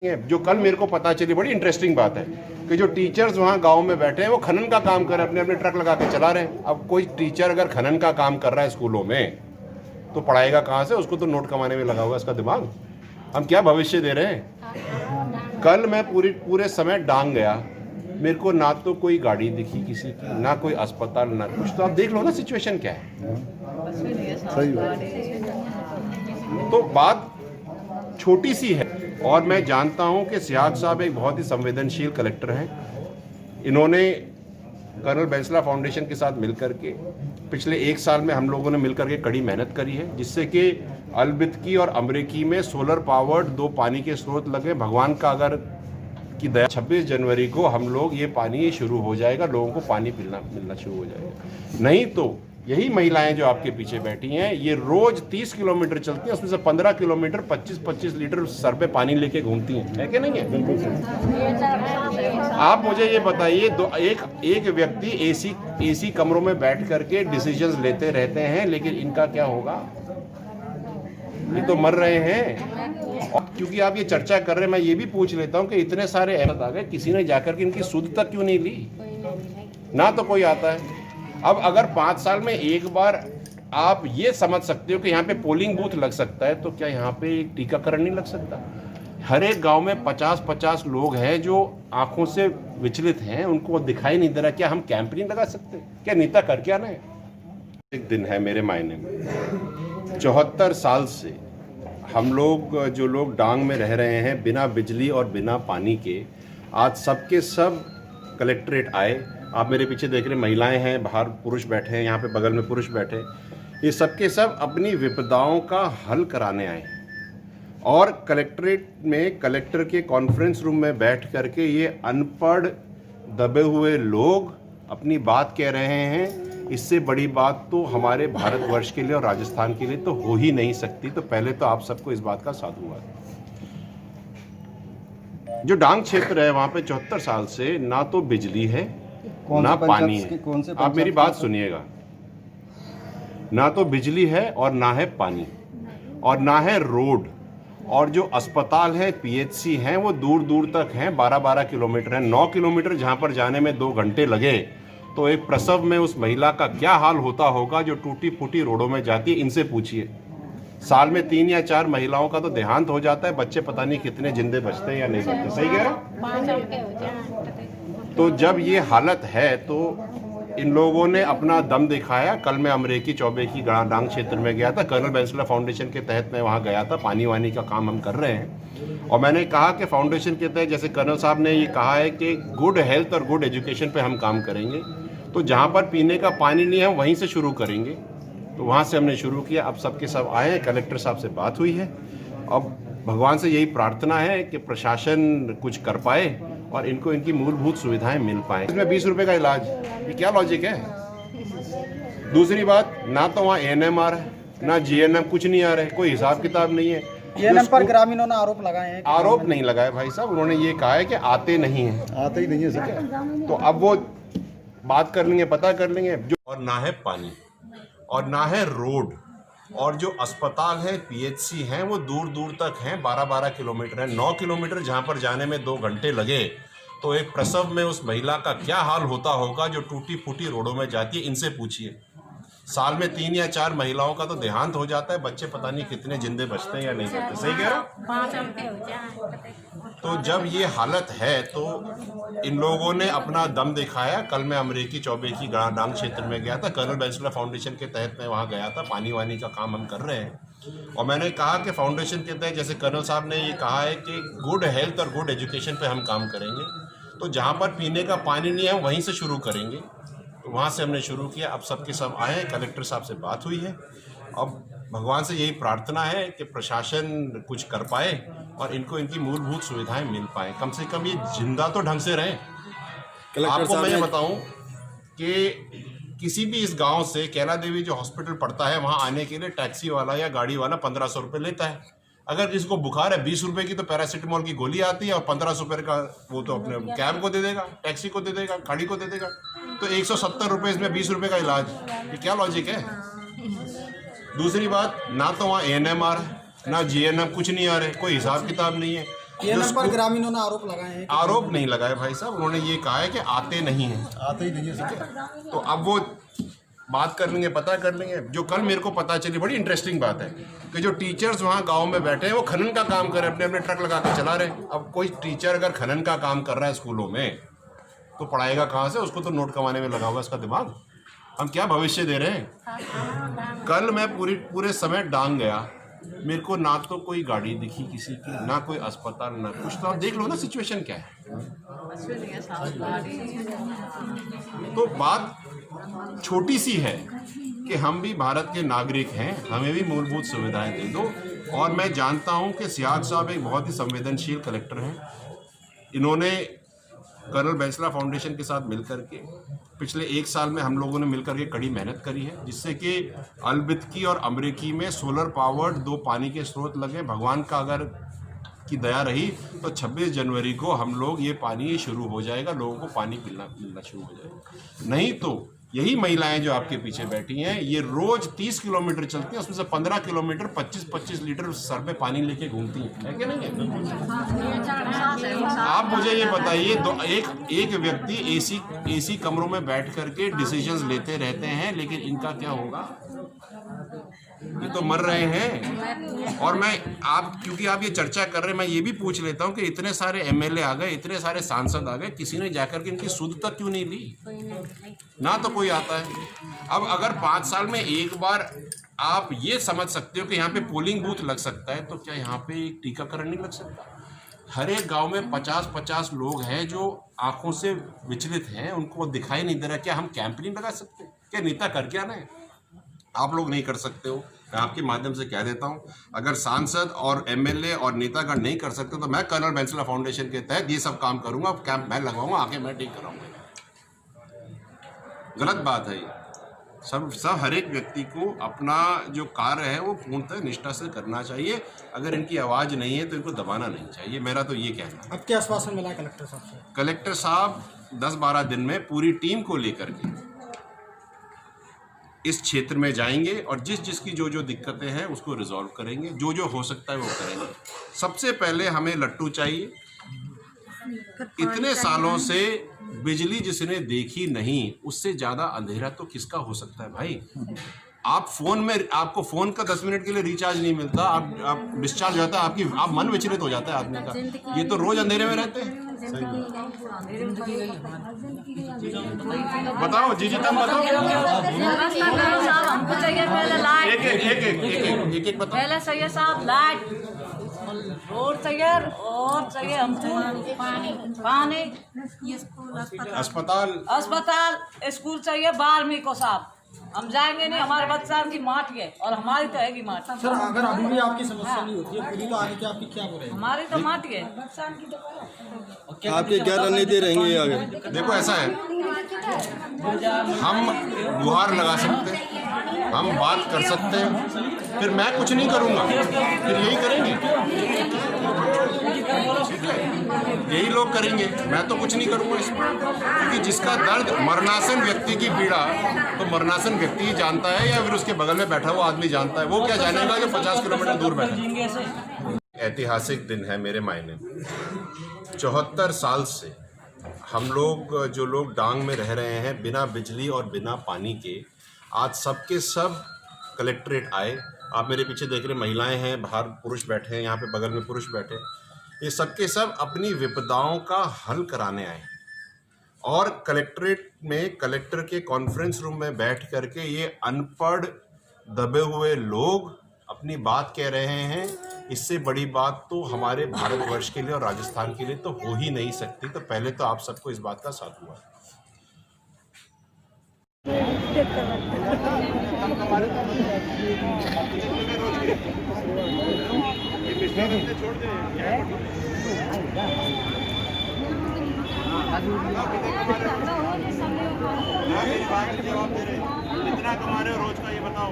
जो कल मेरे को पता चली, बड़ी इंटरेस्टिंग बात है कि जो टीचर्स वहाँ गांव में बैठे हैं वो खनन का काम कर रहे हैं, अपने अपने ट्रक लगा के चला रहे हैं। अब कोई टीचर अगर खनन का काम कर रहा है स्कूलों में तो पढ़ाएगा कहाँ से? उसको तो नोट कमाने में लगा हुआ इसका दिमाग। हम क्या भविष्य दे रहे हैं? कल मैं पूरे समय डांग गया, मेरे को ना तो कोई गाड़ी दिखी किसी की, ना कोई अस्पताल, ना कुछ। तो आप देख लो ना सिचुएशन क्या है। तो बात छोटी सी है और मैं जानता हूं कि सियाग साहब एक बहुत ही संवेदनशील कलेक्टर हैं। इन्होंने कर्नल बैंसला फाउंडेशन के साथ मिलकर के पिछले 1 साल में हम लोगों ने मिलकर के कड़ी मेहनत करी है, जिससे कि अलबितकी और अमरीकी में सोलर पावर्ड 2 पानी के स्रोत लगे। भगवान का अगर की दया 26 जनवरी को हम लोग ये पानी शुरू हो जाएगा, लोगों को पानी मिलना शुरू हो जाएगा। नहीं तो यही महिलाएं जो आपके पीछे बैठी हैं ये रोज 30 किलोमीटर चलती हैं, उसमें से 15 किलोमीटर 25-25 लीटर सर पे पानी लेके घूमती हैं, है कि नहीं है? आप मुझे ये बताइए, एक व्यक्ति एसी कमरों में बैठ करके डिसीजंस लेते रहते हैं, लेकिन इनका क्या होगा? ये तो मर रहे हैं। और क्योंकि आप ये चर्चा कर रहे हैं, मैं ये भी पूछ लेता हूँ कि इतने सारे अहमद आ गए, किसी ने जाकर के इनकी सुध तक क्यों नहीं ली? ना तो कोई आता है। अब अगर 5 साल में एक बार आप ये समझ सकते हो कि यहाँ पे पोलिंग बूथ लग सकता है, तो क्या यहाँ पे टीकाकरण नहीं लग सकता? हर एक गांव में 50-50 लोग हैं जो आंखों से विचलित हैं, उनको दिखाई नहीं दे रहा। क्या हम कैंप नहीं लगा सकते? क्या नेता कर क्या ना है? एक दिन है मेरे मायने में 74 साल से हम लोग जो लोग डांग में रह रहे हैं बिना बिजली और बिना पानी के, आज सबके सब कलेक्ट्रेट आए। आप मेरे पीछे देख रहे महिलाएं हैं, बाहर पुरुष बैठे हैं, यहाँ पे बगल में पुरुष बैठे, ये सबके सब अपनी विपदाओं का हल कराने आए और कलेक्ट्रेट में कलेक्टर के कॉन्फ्रेंस रूम में बैठ करके ये अनपढ़ दबे हुए लोग अपनी बात कह रहे हैं। इससे बड़ी बात तो हमारे भारतवर्ष के लिए और राजस्थान के लिए तो हो ही नहीं सकती। तो पहले तो आप सबको इस बात का साधुवाद। जो डांग क्षेत्र है वहाँ पे 74 साल से ना तो बिजली है ना पानी है। आप मेरी बात सुनिएगा, ना तो बिजली है और ना है पानी और ना है रोड, और जो अस्पताल है पीएचसी हैं वो दूर दूर तक हैं, 12-12 किलोमीटर है। 9 किलोमीटर जहां पर जाने में 2 घंटे लगे, तो एक प्रसव में उस महिला का क्या हाल होता होगा जो टूटी फूटी रोडों में जाती है? इनसे पूछिए। साल में 3 या 4 महिलाओं का तो देहांत हो जाता है, बच्चे पता नहीं कितने जिंदे बचते हैं या नहीं बचते। सही कह रहे? तो जब ये हालत है तो इन लोगों ने अपना दम दिखाया। कल मैं अमरीकी चौबे की डांग क्षेत्र में गया था, कर्नल बैंसला फाउंडेशन के तहत मैं वहाँ गया था। पानी वानी का काम हम कर रहे हैं और मैंने कहा कि फाउंडेशन के तहत जैसे कर्नल साहब ने ये कहा है कि गुड हेल्थ और गुड एजुकेशन पे हम काम करेंगे, तो जहाँ पर पीने का पानी नहीं है हम वहीं से शुरू करेंगे। तो वहाँ से हमने शुरू किया। अब सबके सब आए हैं, कलेक्टर साहब से बात हुई है। अब भगवान से यही प्रार्थना है कि प्रशासन कुछ कर पाए और इनको इनकी मूलभूत सुविधाएं मिल पाए। इसमें 20 रुपए का इलाज, ये क्या लॉजिक है? दूसरी बात, ना तो वहाँ एएनएम आ रहा है ना जीएनएम, कुछ नहीं आ रहा है, कोई हिसाब किताब नहीं है। एएनएम पर ग्रामीणों ने आरोप लगाए हैं। आरोप नहीं लगाए भाई साहब, उन्होंने ये कहा है कि आते नहीं है, आते ही नहीं है। तो अब वो बात कर लेंगे, पता कर लेंगे। जो और ना है पानी और ना है रोड, और जो अस्पताल है पीएचसी हैं वो दूर दूर तक हैं, 12-12 किलोमीटर है। 9 किलोमीटर जहाँ पर जाने में 2 घंटे लगे, तो एक प्रसव में उस महिला का क्या हाल होता होगा जो टूटी फूटी रोडों में जाती है? इनसे पूछिए। साल में 3 या 4 महिलाओं का तो देहांत हो जाता है, बच्चे पता नहीं कितने जिंदे बचते हैं या नहीं बचते। सही कह रहे हो? तो जब ये हालत है तो इन लोगों ने अपना दम दिखाया। कल मैं अमरीकी चौबे की डांग क्षेत्र में गया था, कर्नल बैंसला फाउंडेशन के तहत मैं वहाँ गया था। पानी वानी का काम हम कर रहे हैं और मैंने कहा कि फाउंडेशन के तहत जैसे कर्नल साहब ने ये कहा है कि गुड हेल्थ और गुड एजुकेशन पे हम काम करेंगे, तो जहाँ पर पीने का पानी नहीं है वहीं से शुरू करेंगे। तो वहाँ से हमने शुरू किया। अब सबके सब आए हैं, कलेक्टर साहब से बात हुई है। अब भगवान से यही प्रार्थना है कि प्रशासन कुछ कर पाए और इनको इनकी मूलभूत सुविधाएं मिल पाए, कम से कम ये जिंदा तो ढंग से रहें। आपको मैं ये बताऊं कि किसी भी इस गांव से कैला देवी जो हॉस्पिटल पड़ता है वहां आने के लिए टैक्सी वाला या गाड़ी वाला 1500 रुपये लेता है। अगर जिसको बुखार है 20 रुपये की तो पैरासीटामोल की गोली आती है और 1500 रुपये का वो तो अपने कैब को दे देगा, टैक्सी को दे देगा, गाड़ी को दे देगा। तो 170 रुपये इसमें 20 रुपये का इलाज, ये क्या लॉजिक है? दूसरी बात, ना तो वहाँ एएनएम आ रहा है ना जीएनएम, कुछ नहीं आ रहे, कोई हिसाब किताब नहीं है। एएनएम पर ग्रामीणों ने आरोप लगाए हैं। आरोप नहीं लगाए भाई साहब, उन्होंने ये कहा है कि आते नहीं हैं। आते ही नहीं है। तो अब वो बात कर लेंगे, पता कर लेंगे। जो कल मेरे को पता चली, बड़ी इंटरेस्टिंग बात है कि जो टीचर्स वहाँ गांव में बैठे हैं वो खनन का काम कर रहे हैं, अपने अपने ट्रक लगा के चला रहे हैं। अब कोई टीचर अगर खनन का काम कर रहा है स्कूलों में तो पढ़ाएगा कहाँ से? उसको तो नोट कमाने में लगा हुआ उसका दिमाग। हम क्या भविष्य दे रहे हैं? कल मैं पूरे समय डांग गया, मेरे को ना तो कोई गाड़ी दिखी किसी की, ना कोई अस्पताल, ना कुछ। तो आप देख लो ना सिचुएशन क्या है। तो बात छोटी सी है कि हम भी भारत के नागरिक हैं, हमें भी मूलभूत सुविधाएं दे दो। और मैं जानता हूं कि सियाग साहब एक बहुत ही संवेदनशील कलेक्टर हैं। इन्होंने कर्नल बैंसला फाउंडेशन के साथ मिलकर के पिछले 1 साल में हम लोगों ने मिलकर के कड़ी मेहनत करी है, जिससे कि अलबितकी और अमरीकी में सोलर पावर्ड 2 पानी के स्रोत लगे। भगवान का अगर की दया रही तो 26 जनवरी को हम लोग ये पानी शुरू हो जाएगा, लोगों को पानी मिलना शुरू हो जाएगा। नहीं तो यही महिलाएं जो आपके पीछे बैठी हैं, ये रोज 30 किलोमीटर चलती हैं, उसमें से 15 किलोमीटर 25-25 लीटर सर पे पानी लेके घूमती है कि नहीं है? आप मुझे ये बताइए, एक व्यक्ति एसी कमरों में बैठ करके डिसीजंस लेते रहते हैं, लेकिन इनका क्या होगा? ये तो मर रहे हैं। और क्योंकि आप ये चर्चा कर रहे हैं, मैं ये भी पूछ लेता हूँ कि इतने सारे एमएलए आ गए, इतने सारे सांसद आ गए, किसी ने जाकर के इनकी सुध तक क्यों नहीं ली? ना तो कोई आता है। अब अगर 5 साल में एक बार आप ये समझ सकते हो कि यहाँ पे पोलिंग बूथ लग सकता है, तो क्या यहाँ पे एक टीकाकरण नहीं लग सकता? हर एक गांव में 50-50 लोग हैं जो आंखों से विचलित हैं, उनको दिखाई नहीं दे रहा। क्या हम कैंप नहीं लगा सकते? क्या नेता कर क्या रहे हैं? आप लोग नहीं कर सकते हो। मैं आपके माध्यम से कह देता हूं, अगर सांसद और एमएलए और नेतागण नहीं कर सकते तो मैं कर्नल बैंसला फाउंडेशन के तहत ये सब काम करूंगा, कैंप मैं लगवाऊंगा, आके मैं ठीक कराऊंगा। गलत बात है ये। सब हर एक व्यक्ति को अपना जो कार्य है वो पूर्णतः निष्ठा से करना चाहिए। अगर इनकी आवाज़ नहीं है तो इनको दबाना नहीं चाहिए, मेरा तो ये कहना है। अब क्या आश्वासन मिला कलेक्टर साहब से? कलेक्टर साहब 10-12 दिन में पूरी टीम को लेकर के इस क्षेत्र में जाएंगे और जिसकी जो दिक्कतें हैं उसको रिजॉल्व करेंगे, जो हो सकता है वो करेंगे। सबसे पहले हमें लट्टू चाहिए। इतने सालों से बिजली जिसने देखी नहीं, उससे ज़्यादा अंधेरा तो किसका हो सकता है भाई? आपको फ़ोन का 10 मिनट के लिए रिचार्ज नहीं मिलता, आप डिस्चार्ज हो जाता है, आप मन विचलित हो जाता है आदमी का। ये तो रोज़ अंधेरे में रहते हैं। बताओ जी तुम बताओ, एक बताओ। पहले चाहिए साहब लाइट, रोड चाहिए और चाहिए हमको पानी, अस्पताल, स्कूल चाहिए 12वीं को साहब। हम जाएंगे नहीं, हमारे बच्चा की माटी है और हमारी तो हैगी माटी। सर अगर अभी भी आपकी समस्या नहीं होती है पूरी, तो आगे की आपकी क्या बोले? हमारी तो माटी है। आपके क्या रणनीति रहेंगे आगे? देखो ऐसा है, हम गुहार लगा सकते हैं, हम बात कर सकते हैं, फिर मैं कुछ नहीं करूँगा, फिर यही करेंगे, यही लोग करेंगे, मैं तो कुछ नहीं करूँगा इसमें। क्योंकि जिसका दर्द मरणासन व्यक्ति की पीड़ा तो मरणासन व्यक्ति ही जानता है या फिर उसके बगल में बैठा हुआ आदमी जानता है? वो क्या जानेगा जो 50 किलोमीटर दूर बैठा। ऐतिहासिक दिन है मेरे मायने में। 74 साल से हम लोग जो लोग डांग में रह रहे हैं बिना बिजली और बिना पानी के, आज सबके सब कलेक्ट्रेट आए। आप मेरे पीछे देख रहे महिलाएं हैं, बाहर पुरुष बैठे हैं, यहाँ पे बगल में पुरुष बैठे, ये सबके सब अपनी विपदाओं का हल कराने आए। और कलेक्ट्रेट में कलेक्टर के कॉन्फ्रेंस रूम में बैठ करके ये अनपढ़ दबे हुए लोग अपनी बात कह रहे हैं। इससे बड़ी बात तो हमारे भारतवर्ष के लिए और राजस्थान के लिए तो हो ही नहीं सकती। तो पहले तो आप सबको इस बात का साथ हुआ। कितना कमा रहे हो रोज का ये बताओ।